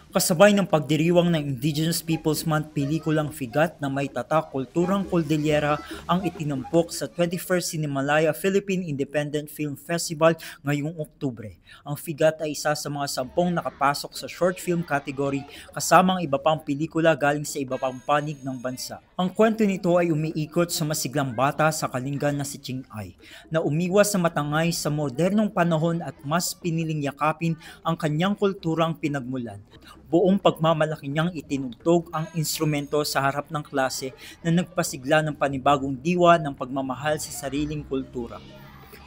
Kasabay ng pagdiriwang ng Indigenous Peoples Month, pelikulang Figat na may tatak kulturang Cordillera ang itinampok sa 21st Cinemalaya Philippine Independent Film Festival ngayong Oktubre. Ang Figat ay isa sa mga 10 nakapasok sa short film category kasama ang iba pang pelikula galing sa iba pang panig ng bansa. Ang kwento nito ay umiikot sa masiglang bata sa Kalinga na si Ching Ai, na umiwas sa matangay sa modernong panahon at mas piniling yakapin ang kanyang kulturang pinagmulan. Buong pagmamalaki niyang itinugtog ang instrumento sa harap ng klase na nagpasigla ng panibagong diwa ng pagmamahal sa sariling kultura.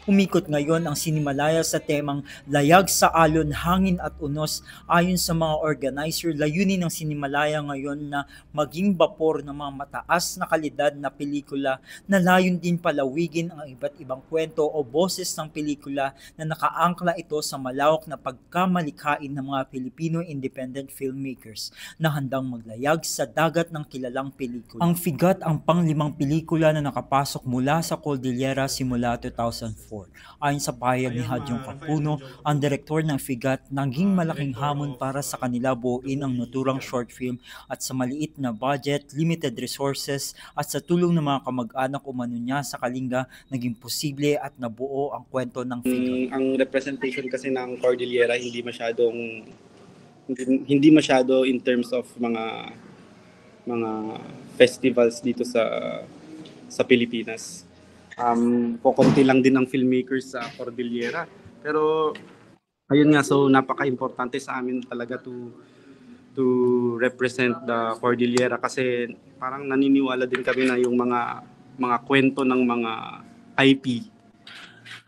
Umikot ngayon ang Cinemalaya sa temang Layag sa Alon, Hangin at Unos. Ayon sa mga organizer, layunin ng Cinemalaya ngayon na maging bapor ng mga mataas na kalidad na pelikula na layon din palawigin ang iba't ibang kwento o boses ng pelikula na nakaangkla ito sa malawak na pagkamalikhain ng mga Filipino independent filmmakers na handang maglayag sa dagat ng kilalang pelikula. Ang Figat ang pang-5 pelikula na nakapasok mula sa Cordillera simula 2004. Ayon sa pahayag ni Hadyong Kapuno, ang direktor ng Figat, naging malaking hamon para sa kanila buuin ang naturang short film at sa maliit na budget, limited resources at sa tulong ng mga kamag-anak umano niya sa Kalinga, naging posible at nabuo ang kwento ng Figat. Ang representation kasi ng Cordillera hindi masyado in terms of mga festivals dito sa Pilipinas. Kukunti lang din ang filmmakers sa Cordillera. Pero ayun nga, so napaka-importante sa amin talaga to represent the Cordillera kasi parang naniniwala din kami na yung mga kwento ng mga IP,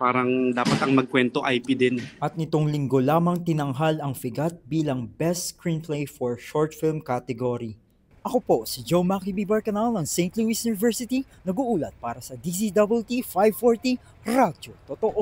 parang dapat ang magkwento IP din. At nitong linggo lamang tinanghal ang Figat bilang Best Screenplay for Short Film category. Ako po si Joe Maki Bibarcanal ng St. Louis University, nag-uulat para sa DZWT 540 Radyo Totoo.